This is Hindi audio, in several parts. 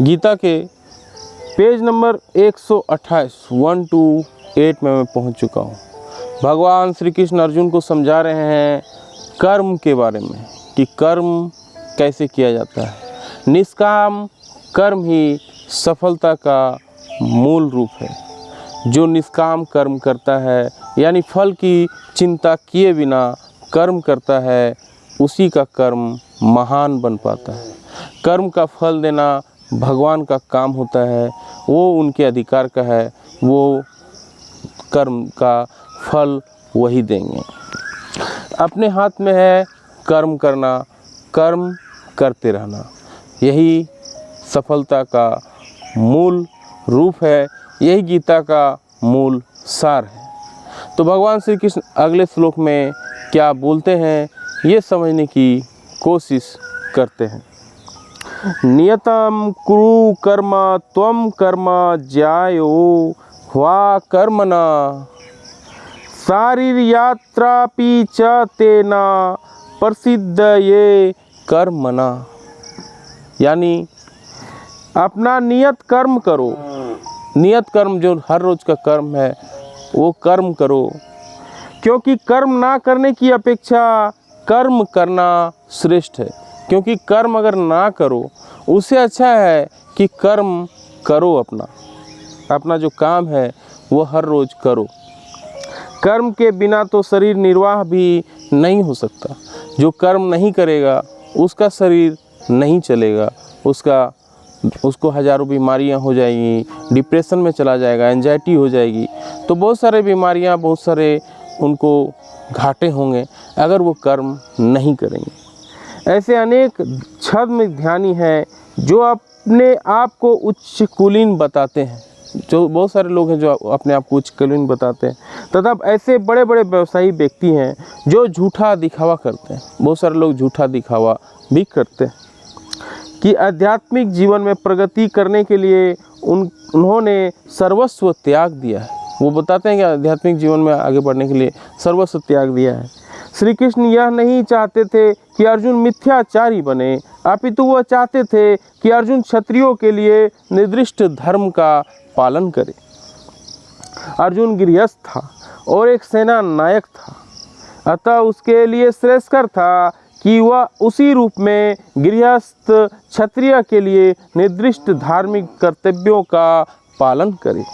गीता के पेज नंबर 128 1 to 8 में मैं पहुंच चुका हूं। भगवान श्री कृष्ण अर्जुन को समझा रहे हैं कर्म के बारे में कि कर्म कैसे किया जाता है। निष्काम कर्म ही सफलता का मूल रूप है। जो निष्काम कर्म करता है यानी फल की चिंता किए बिना कर्म करता है, उसी का कर्म महान बन पाता है। कर्म का फल देना भगवान का काम होता है, वो उनके अधिकार का है, वो कर्म का फल वही देंगे। अपने हाथ में है कर्म करना, कर्म करते रहना, यही सफलता का मूल रूप है, यही गीता का मूल सार है। तो भगवान श्री कृष्ण अगले श्लोक में क्या बोलते हैं ये समझने की कोशिश करते हैं। नियतं कुरु कर्म त्वं कर्म ज्यायो ह्वा कर्मणा शारीरयात्रापि च तेना प्रसिद्धये कर्मणा। यानी अपना नियत कर्म करो। नियत कर्म जो हर रोज़ का कर्म है वो कर्म करो, क्योंकि कर्म ना करने की अपेक्षा कर्म करना श्रेष्ठ है। क्योंकि कर्म अगर ना करो उससे अच्छा है कि कर्म करो। अपना जो काम है वो हर रोज़ करो। कर्म के बिना तो शरीर निर्वाह भी नहीं हो सकता। जो कर्म नहीं करेगा उसका शरीर नहीं चलेगा, उसको हज़ारों बीमारियां हो जाएंगी, डिप्रेशन में चला जाएगा, एंजाइटी हो जाएगी। तो बहुत सारे बीमारियां, बहुत सारे उनको घाटे होंगे अगर वो कर्म नहीं करेंगे। ऐसे अनेक छद्म ध्यानी हैं जो अपने आप को उच्च कुलीन बताते हैं। जो बहुत सारे लोग हैं जो अपने आप को उच्च कुलीन बताते हैं, तथा ऐसे बड़े बड़े व्यवसायी व्यक्ति हैं जो झूठा दिखावा करते हैं। बहुत सारे लोग झूठा दिखावा भी करते हैं कि आध्यात्मिक जीवन में प्रगति करने के लिए उन्होंने सर्वस्व त्याग दिया है। वो बताते हैं कि आध्यात्मिक जीवन में आगे बढ़ने के लिए सर्वस्व त्याग दिया है। श्री कृष्ण यह नहीं चाहते थे कि अर्जुन मिथ्याचारी बने, अपितु वह चाहते थे कि अर्जुन क्षत्रियों के लिए निर्दिष्ट धर्म का पालन करे। अर्जुन गृहस्थ था और एक सेना नायक था, अतः उसके लिए श्रेयस्कर था कि वह उसी रूप में गृहस्थ क्षत्रिय के लिए निर्दिष्ट धार्मिक कर्तव्यों का पालन करे।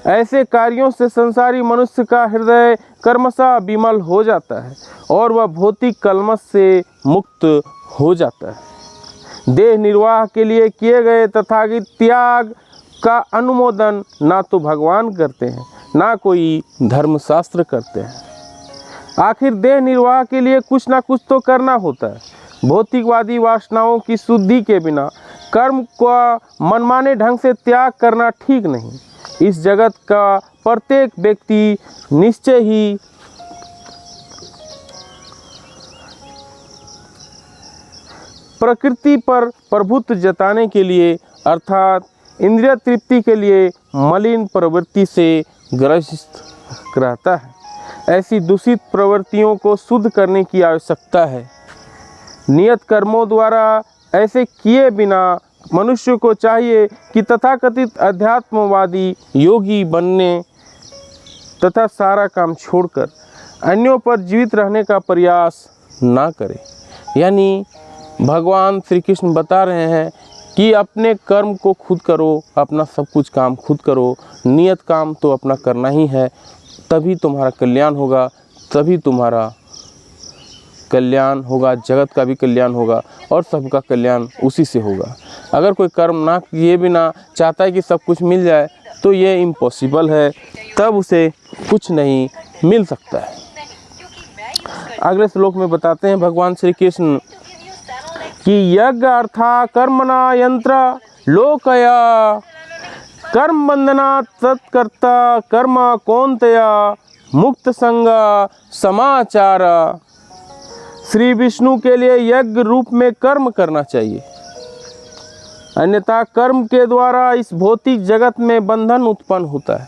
ऐसे कार्यों से संसारी मनुष्य का हृदय कर्मशः विमल हो जाता है और वह भौतिक कलमश से मुक्त हो जाता है। देह निर्वाह के लिए किए गए तथागत त्याग का अनुमोदन ना तो भगवान करते हैं, ना कोई धर्मशास्त्र करते हैं। आखिर देह निर्वाह के लिए कुछ ना कुछ तो करना होता है। भौतिकवादी वासनाओं की शुद्धि के बिना कर्म का मनमाने ढंग से त्याग करना ठीक नहीं। इस जगत का प्रत्येक व्यक्ति निश्चय ही प्रकृति पर प्रभुत्व जताने के लिए अर्थात इंद्रिय तृप्ति के लिए मलिन प्रवृत्ति से ग्रसित रहता है। ऐसी दूषित प्रवृत्तियों को शुद्ध करने की आवश्यकता है। नियत कर्मों द्वारा ऐसे किए बिना मनुष्य को चाहिए कि तथाकथित अध्यात्मवादी योगी बनने तथा सारा काम छोड़कर अन्यों पर जीवित रहने का प्रयास ना करे। यानी भगवान श्री कृष्ण बता रहे हैं कि अपने कर्म को खुद करो, अपना सब कुछ काम खुद करो। नियत काम तो अपना करना ही है, तभी तुम्हारा कल्याण होगा, तभी तुम्हारा कल्याण होगा, जगत का भी कल्याण होगा और सबका कल्याण उसी से होगा। अगर कोई कर्म ना किए बिना चाहता है कि सब कुछ मिल जाए तो ये इम्पॉसिबल है, तब उसे कुछ नहीं मिल सकता है। अगले श्लोक में बताते हैं भगवान श्री कृष्ण कि यज्ञ अर्था कर्मणा यंत्र लोकया कर्म बंधना तत्कर्ता कर्म कौन्तेय मुक्त संग समाचार। श्री विष्णु के लिए यज्ञ रूप में कर्म करना चाहिए, अन्यथा कर्म के द्वारा इस भौतिक जगत में बंधन उत्पन्न होता है।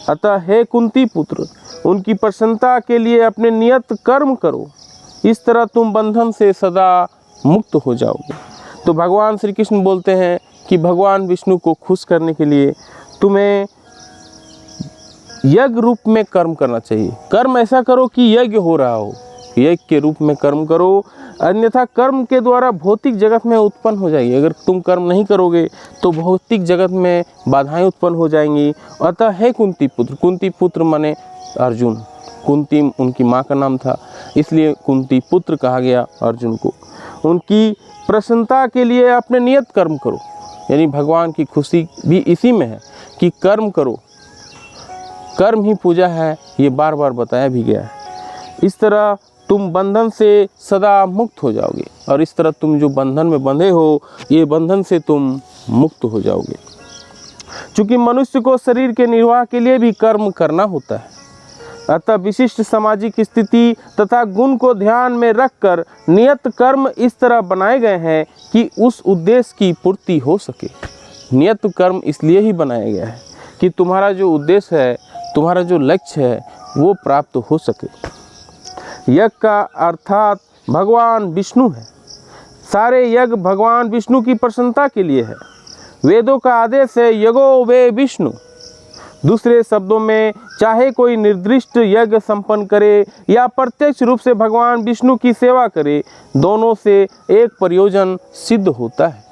अतः हे कुंती पुत्र, उनकी प्रसन्नता के लिए अपने नियत कर्म करो, इस तरह तुम बंधन से सदा मुक्त हो जाओगे। तो भगवान श्री कृष्ण बोलते हैं कि भगवान विष्णु को खुश करने के लिए तुम्हें यज्ञ रूप में कर्म करना चाहिए। कर्म ऐसा करो कि यज्ञ हो रहा हो, यज्ञ के रूप में कर्म करो, अन्यथा कर्म के द्वारा भौतिक जगत में उत्पन्न हो जाएगी। अगर तुम कर्म नहीं करोगे तो भौतिक जगत में बाधाएं उत्पन्न हो जाएंगी। अतः है कुंती पुत्र माने अर्जुन, कुंती उनकी माँ का नाम था, इसलिए कुंती पुत्र कहा गया अर्जुन को। उनकी प्रसन्नता के लिए अपने नियत कर्म करो, यानी भगवान की खुशी भी इसी में है कि कर्म करो, कर्म ही पूजा है, ये बार बार बताया भी गया है। इस तरह तुम बंधन से सदा मुक्त हो जाओगे, और इस तरह तुम जो बंधन में बंधे हो, ये बंधन से तुम मुक्त हो जाओगे। चूँकि मनुष्य को शरीर के निर्वाह के लिए भी कर्म करना होता है, अतः विशिष्ट सामाजिक स्थिति तथा गुण को ध्यान में रखकर नियत कर्म इस तरह बनाए गए हैं कि उस उद्देश्य की पूर्ति हो सके। नियत कर्म इसलिए ही बनाया गया है कि तुम्हारा जो उद्देश्य है, तुम्हारा जो लक्ष्य है, वो प्राप्त हो सके। यज्ञ का अर्थात भगवान विष्णु है। सारे यज्ञ भगवान विष्णु की प्रसन्नता के लिए है। वेदों का आदेश है यज्ञो वे विष्णु। दूसरे शब्दों में, चाहे कोई निर्दिष्ट यज्ञ संपन्न करे या प्रत्यक्ष रूप से भगवान विष्णु की सेवा करे, दोनों से एक प्रयोजन सिद्ध होता है।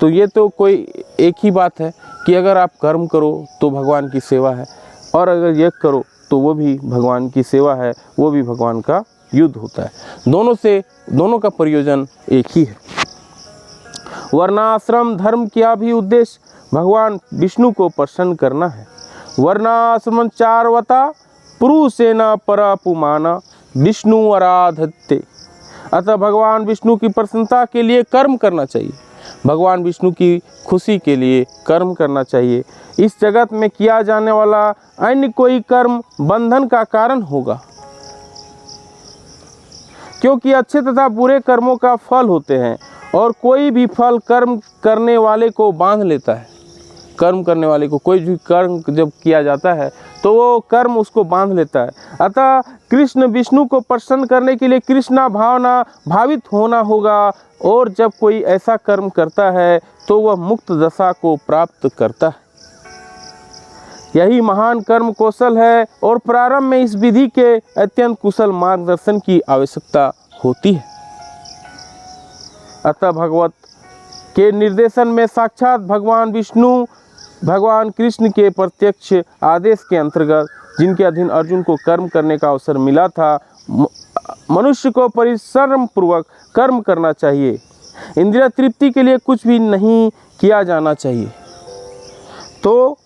तो ये तो कोई एक ही बात है कि अगर आप कर्म करो तो भगवान की सेवा है, और अगर यज्ञ करो तो वो भी भगवान की सेवा है, वो भी भगवान का युद्ध होता है। दोनों का प्रयोजन एक ही है। वर्णाश्रम धर्म का भी उद्देश्य भगवान विष्णु को प्रसन्न करना है। वर्णाश्रम चारवता पुरुषेण परापुमाना विष्णु आराधते। अतः भगवान विष्णु की प्रसन्नता के लिए कर्म करना चाहिए, भगवान विष्णु की खुशी के लिए कर्म करना चाहिए। इस जगत में किया जाने वाला अन्य कोई कर्म बंधन का कारण होगा, क्योंकि अच्छे तथा बुरे कर्मों का फल होते हैं, और कोई भी फल कर्म करने वाले को बांध लेता है। कर्म करने वाले को कोई भी कर्म जब किया जाता है तो वो कर्म उसको बांध लेता है। अतः कृष्ण विष्णु को प्रसन्न करने के लिए कृष्णा भावना भावित होना होगा, और जब कोई ऐसा कर्म करता है तो वह मुक्त दशा को प्राप्त करता है। यही महान कर्म कौशल है, और प्रारंभ में इस विधि के अत्यंत कुशल मार्गदर्शन की आवश्यकता होती है। अतः भगवत के निर्देशन में साक्षात भगवान विष्णु भगवान कृष्ण के प्रत्यक्ष आदेश के अंतर्गत, जिनके अधीन अर्जुन को कर्म करने का अवसर मिला था, मनुष्य को परिश्रम पूर्वक कर्म करना चाहिए। इंद्रिय तृप्ति के लिए कुछ भी नहीं किया जाना चाहिए। तो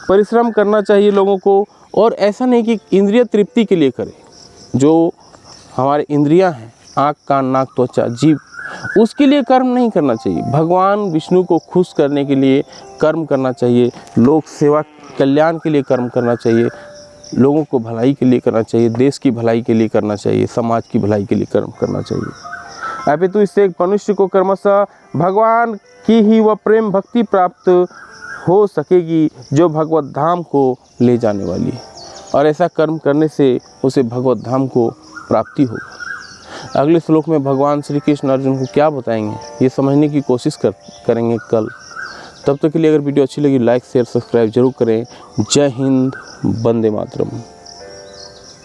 परिश्रम करना चाहिए लोगों को, और ऐसा नहीं कि इंद्रिय तृप्ति के लिए करें। जो हमारे इंद्रियां हैं, आँख कान नाक त्वचा जीभ, उसके लिए कर्म नहीं करना चाहिए। भगवान विष्णु को खुश करने के लिए कर्म करना चाहिए, लोक सेवा कल्याण के लिए कर्म करना चाहिए, लोगों को भलाई के लिए करना चाहिए, देश की भलाई के लिए करना चाहिए, समाज की भलाई के लिए कर्म करना चाहिए। अपितु इससे एक मनुष्य को क्रमशः भगवान की ही वह प्रेम भक्ति प्राप्त हो सकेगी जो भगवत धाम को ले जाने वाली है, और ऐसा कर्म करने से उसे भगवत धाम को प्राप्ति होगी। अगले श्लोक में भगवान श्री कृष्ण अर्जुन को क्या बताएंगे, ये समझने की कोशिश करेंगे कल। तब तक के लिए अगर वीडियो अच्छी लगी लाइक शेयर सब्सक्राइब जरूर करें। जय हिंद, वंदे मातरम।